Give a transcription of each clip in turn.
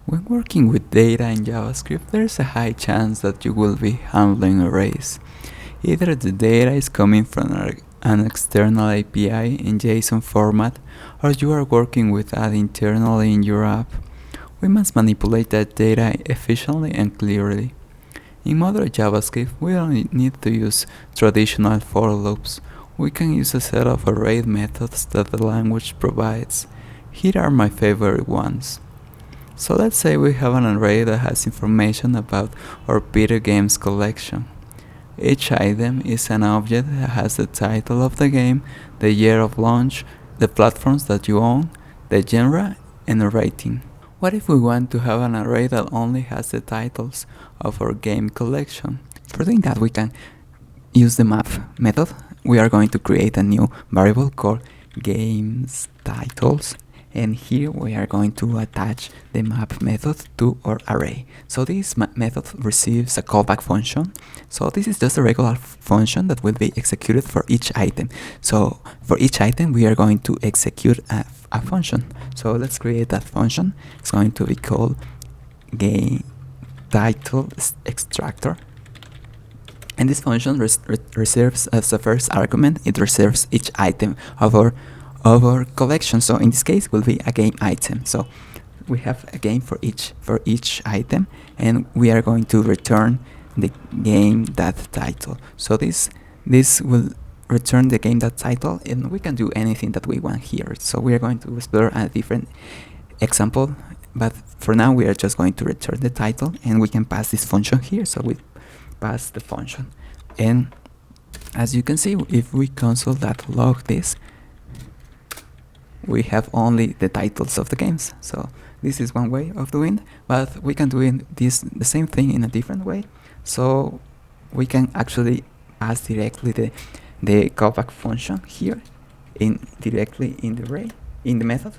When working with data in JavaScript, there's a high chance that you will be handling arrays. Either the data is coming from an external API in JSON format, or you are working with that internally in your app. We must manipulate that data efficiently and clearly. In modern JavaScript, we don't need to use traditional for loops. We can use a set of array methods that the language provides. Here are my favorite ones. So let's say we have an array that has information about our video games collection. Each item is an object that has the title of the game, the year of launch, the platforms that you own, the genre, and a rating. What if we want to have an array that only has the titles of our game collection? For doing that, we can use the map method. We are going to create a new variable called games titles, and here we are going to attach the map method to our array. So this method receives a callback function. So this is just a regular function that will be executed for each item. So for each item we are going to execute a function. So let's create that function. It's going to be called game title extractor. And this function reserves as the first argument, it reserves each item of our collection. So in this case will be a game item. So we have a game for each item, and we are going to return the game.title. So this will return the game.title, and we can do anything that we want here. So we are going to explore a different example, but for now we are just going to return the title, and we can pass this function here. So we pass the function, and as you can see, if we console.log this, we have only the titles of the games. So this is one way of doing it, but we can do the same thing in a different way. So we can actually pass directly the callback function here directly in the array, in the method.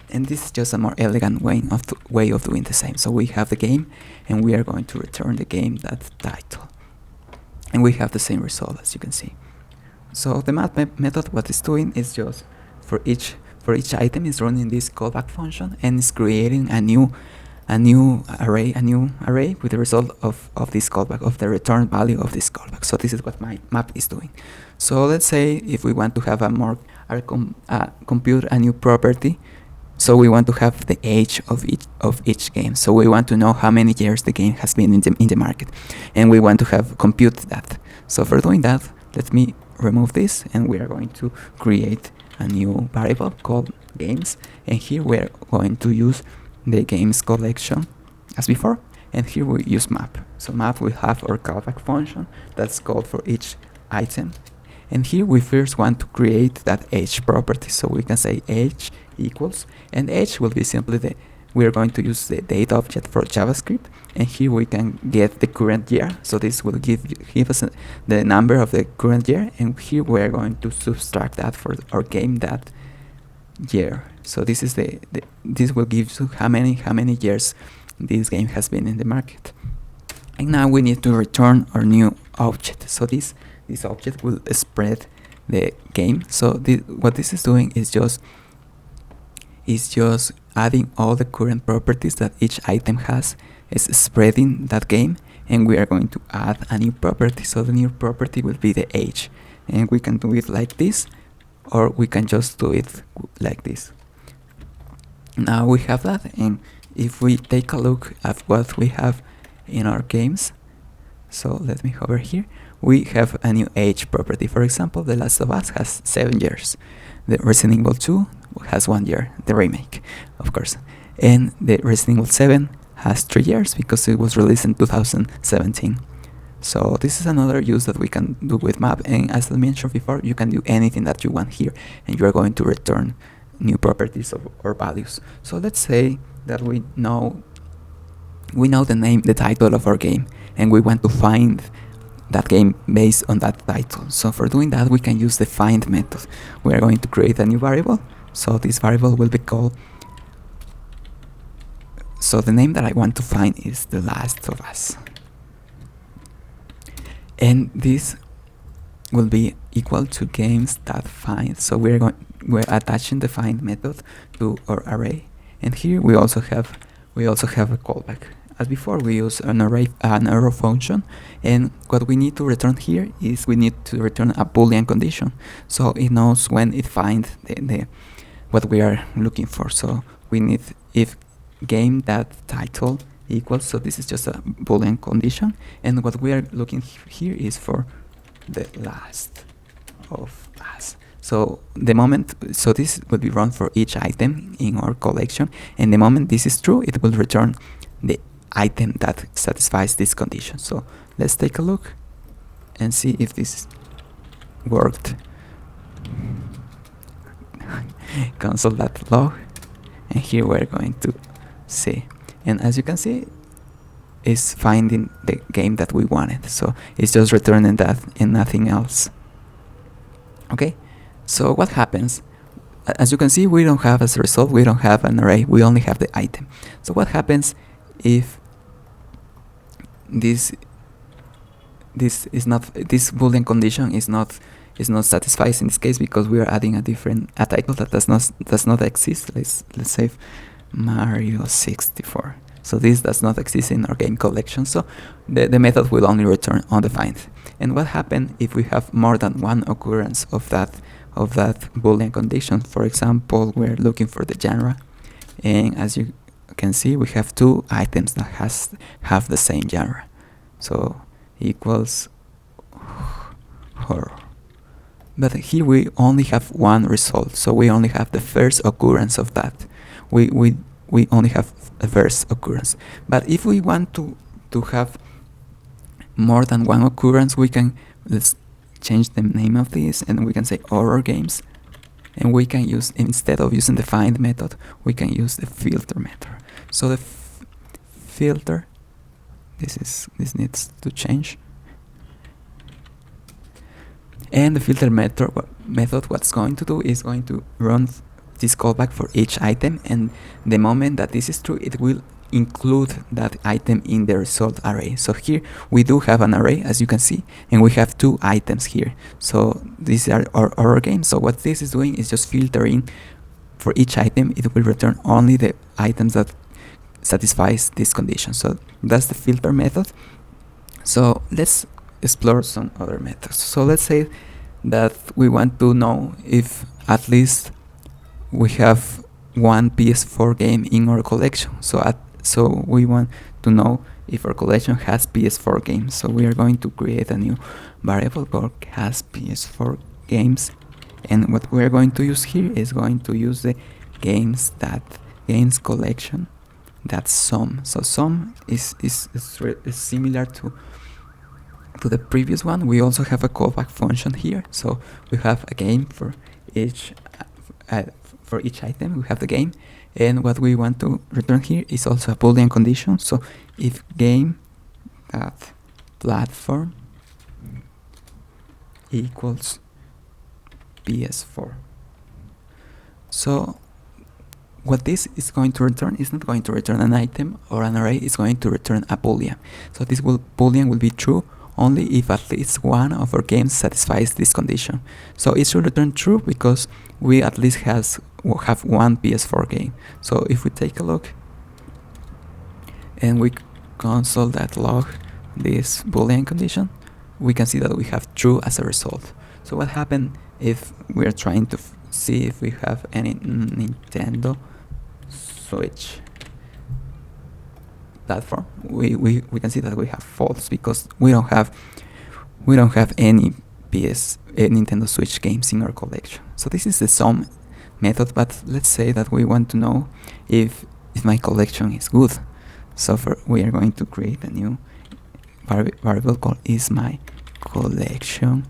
And this is just a more elegant way of doing the same. So we have the game, and we are going to return the game.title, and we have the same result, as you can see. So the map method, what it's doing is just for each item is running this callback function, and is creating a new array with the result of this callback, of the return value of this callback. So this is what my map is doing. So let's say if we want to have compute a new property. So we want to have the age of each game. So we want to know how many years the game has been in the market, and we want to compute that. So for doing that, let me remove this, and we are going to create a new variable called games, and here we're going to use the games collection as before, and here we use map. So map will have our callback function that's called for each item, and here we first want to create that age property. So we can say age equals, and age will be simply we are going to use the date object for JavaScript, and here we can get the current year. So this will give us the number of the current year, and here we are going to subtract that for our game that year. So this is this will give you how many years this game has been in the market. And now we need to return our new object. So this object will spread the game. So what this is doing is just adding all the current properties that each item has, is spreading that game, and we are going to add a new property. So the new property will be the age, and we can do it like this, or we can just do it like this. Now we have that, and if we take a look at what we have in our games, so let me hover here, we have a new age property. For example, The Last of Us has 7 years. The Resident Evil 2 has 1 year, the remake, of course. And the Resident Evil 7 has 3 years because it was released in 2017. So this is another use that we can do with map, and as I mentioned before, you can do anything that you want here, and you are going to return new properties or values. So let's say that we know the title of our game, and we want to find that game based on that title. So for doing that, we can use the find method. We are going to create a new variable. So this variable will be called, so the name that I want to find is The Last of Us, and this will be equal to games.find. So we're attaching the find method to our array, and here we also have we also have a callback. As before, we use an arrow function, and what we need to return here is we need to return a Boolean condition, so it knows when it finds the what we are looking for. So we need if game.title equals, so this is just a Boolean condition, and what we are looking here is for the last of us. So the moment, so this will be run for each item in our collection, and the moment this is true, it will return the item that satisfies this condition. So let's take a look and see if this worked. Console.log, and here we're going to see, and as you can see, it's finding the game that we wanted, so it's just returning that and nothing else. Okay, so what happens? As you can see, we don't have, as a result, we don't have an array, we only have the item. So what happens if this Boolean condition is not satisfied in this case, because we are adding a title that does not exist. Let's say Mario 64. So this does not exist in our game collection, so the method will only return undefined. And what happens if we have more than one occurrence of that Boolean condition? For example, we're looking for the genre, and as you can see, we have two items that have the same genre. So equals horror. But here we only have one result, so we only have the first occurrence of that. We only have a first occurrence. But if we want to have more than one occurrence, let's change the name of this, and we can say horror games, and we can use, instead of using the find method, we can use the filter method. So the filter, this needs to change. And the filter method what's going to do is going to run this callback for each item, and the moment that this is true, it will include that item in the result array. So here we do have an array, as you can see, and we have two items here. So these are our games. So what this is doing is just filtering for each item. It will return only the items that satisfies this condition. So that's the filter method. So let's explore some other methods. So let's say that we want to know if at least we have one PS4 game in our collection. So we want to know if our collection has PS4 games. So we are going to create a new variable called has PS4 games, and what we are going to use here is going to use the games collection. That's sum. So sum is similar to the previous one. We also have a callback function here. So we have a game for each item. We have the game, and what we want to return here is also a Boolean condition. So if game.platform equals PS4. So what this is going to return is not going to return an item or an array, it's going to return a Boolean. So this Boolean will be true only if at least one of our games satisfies this condition. So it should return true because we at least have one PS4 game. So if we take a look and we console.log this Boolean condition, we can see that we have true as a result. So what happened if we are trying to see if we have any Nintendo Switch platform? We can see that we have false because we don't have any Nintendo Switch games in our collection. So this is the sum method, but let's say that we want to know if my collection is good. So we are going to create a new variable called is my collection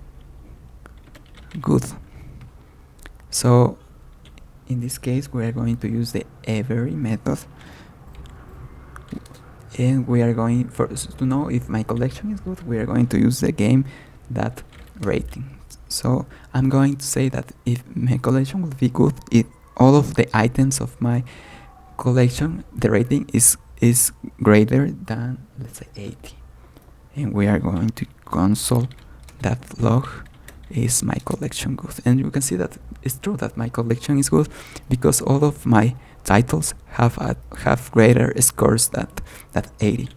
good. So in this case we are going to use the every method, and we are going to know if my collection is good, we are going to use the game.rating. So I'm going to say that if my collection will be good, if all of the items of my collection, the rating is greater than, let's say, 80. And we are going to console.log is my collection good. And you can see that it's true that my collection is good because all of my titles have greater scores than 80.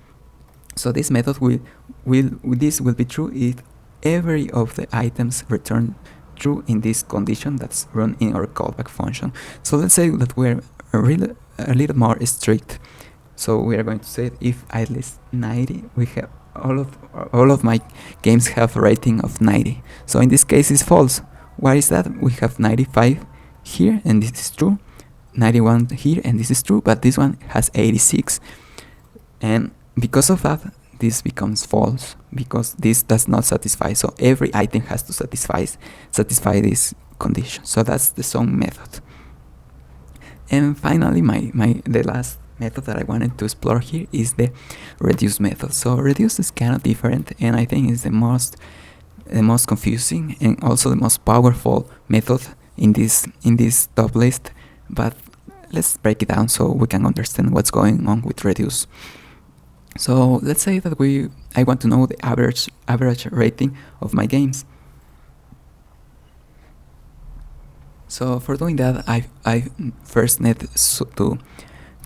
So this method will be true if every of the items return true in this condition that's run in our callback function. So let's say that we're a little more strict. So we are going to say if at least 90, we have all of my games have a rating of 90. So in this case it's false. Why is that? We have 95 here and this is true, 91 here and this is true, but this one has 86. And because of that, this becomes false, because this does not satisfy. So every item has to satisfy this condition. So that's the sum method. And finally, the last method that I wanted to explore here is the reduce method. So reduce is kind of different, and I think is the most confusing and also the most powerful method in this top list. But let's break it down so we can understand what's going on with reduce. So let's say that I want to know the average rating of my games. So for doing that, I first need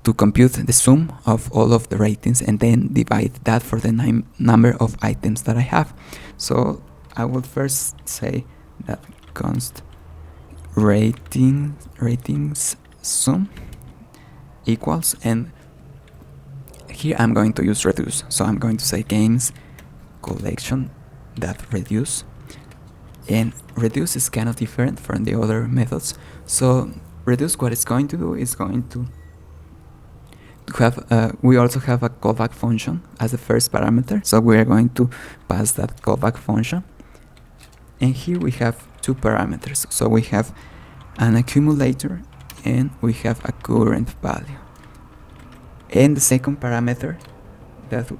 to compute the sum of all of the ratings and then divide that for the number of items that I have. So I will first say that const ratings sum equals, and here I'm going to use reduce. So I'm going to say games collection that reduce, and reduce is kind of different from the other methods. So reduce, what it's going to do is going to have we also have a callback function as the first parameter, so we are going to pass that callback function, and here we have two parameters. So we have an accumulator and we have a current value, and the second parameter that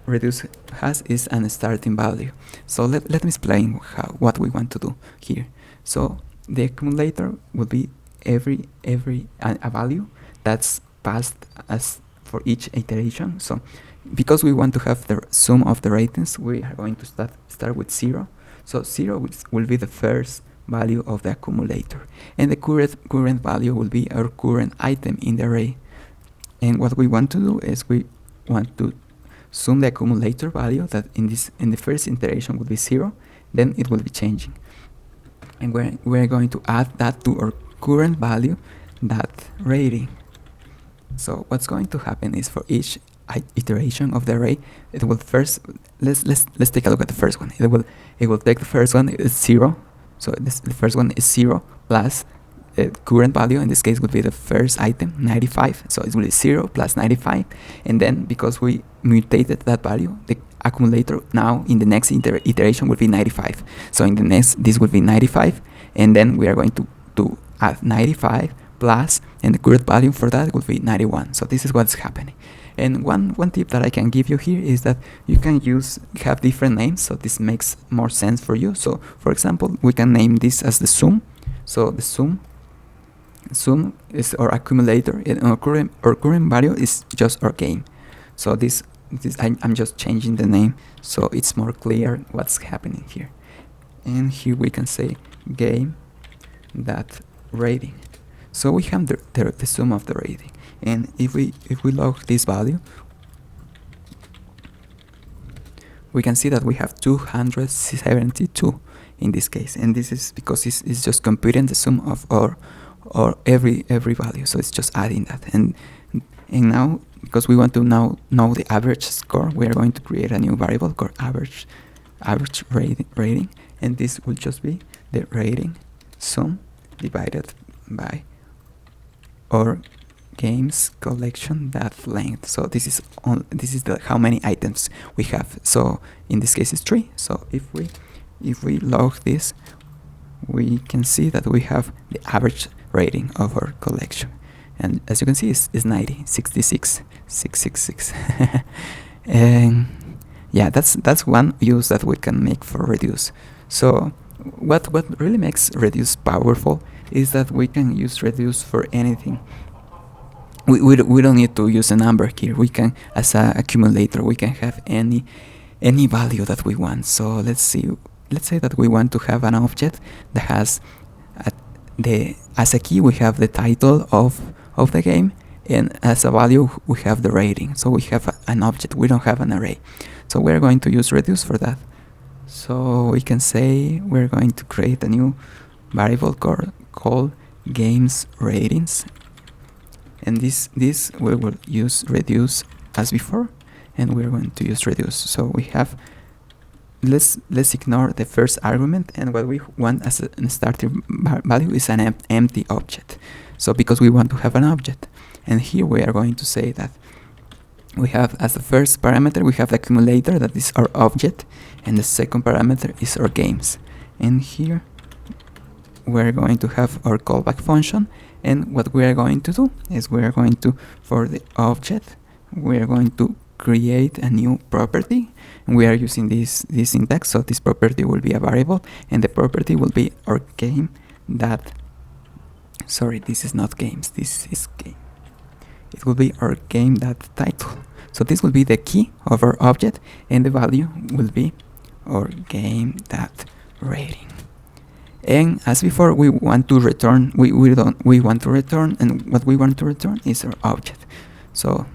reduce has is an starting value. So let me explain what we want to do here. So the accumulator will be every a value that's passed as for each iteration. So because we want to have the sum of the ratings, we are going to start with 0. So 0 will be the first value of the accumulator, and the current value will be our current item in the array. And what we want to do is we want to sum the accumulator value that in the first iteration will be 0, then it will be changing, and we're going to add that to our current value, that rating. So what's going to happen is for each iteration of the array, it will first let's take a look at the first one. It will take the first one is 0. So the first one is 0 plus the current value, in this case would be the first item, 95. So it will be 0 plus 95, and then because we mutated that value, the accumulator now in the next iteration will be 95. So in the next, this will be 95, and then we are going to add 95 plus, and the current value for that will be 91. So this is what's happening. And one tip that I can give you here is that you can have different names, so this makes more sense for you. So for example, we can name this as the sum. So the sum is our accumulator, and our current value is just our game. So this I'm just changing the name so it's more clear what's happening here. And here we can say game that rating. So we have the sum of the rating, and if we log this value, we can see that we have 272 in this case, and this is because it's just computing the sum of our every value. So it's just adding that, and now because we want to now know the average score, we are going to create a new variable called average rating, and this will just be the rating sum divided by our games collection that length. So this is how many items we have. So in this case it's 3. So if we log this, we can see that we have the average rating of our collection, and as you can see it's 90, 66, 666. And yeah, that's one use that we can make for reduce. So what really makes reduce powerful is that we can use reduce for anything. We don't need to use a number here. We can, as an accumulator, we can have any value that we want. So let's say that we want to have an object that has as a key we have the title of of the game, and as a value we have the rating. So we have an object, we don't have an array. So we're going to use reduce for that. So we can say we're going to create a new variable called games ratings, and this we will use reduce as before, and we're going to use reduce. So we have, let's ignore the first argument, and what we want as a starting value is an empty object. So because we want to have an object, and here we are going to say that we have as the first parameter we have the accumulator, that is our object, and the second parameter is our games. And here we're going to have our callback function, and what we are going to do is we are going to, for the object, we are going to create a new property, and we are using this syntax. So this property will be a variable, and the property will be our game that, sorry, this is not games, this is game. It will be our game that title. So this will be the key of our object, and the value will be our game that rating. And as before, we want to return, we want to return, and what we want to return is our object. So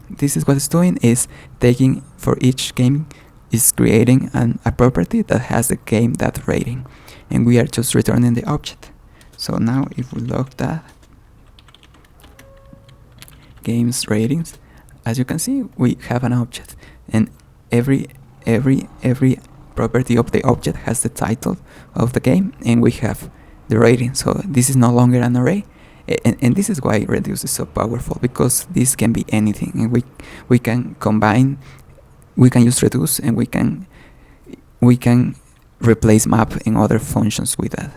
this is what it's doing, is taking, for each game is creating a property that has the game that rating, and we are just returning the object. So now if we log that games ratings, as you can see, we have an object, and every property of the object has the title of the game, and we have the rating. So this is no longer an array, and this is why reduce is so powerful, because this can be anything, and we can combine, we can use reduce, and we can replace map and other functions with that.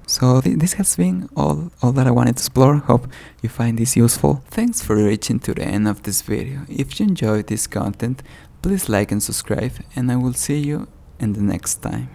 So this has been all that I wanted to explore. Hope you find this useful. Thanks for reaching to the end of this video. If you enjoyed this content, please like and subscribe, and I will see you in the next time.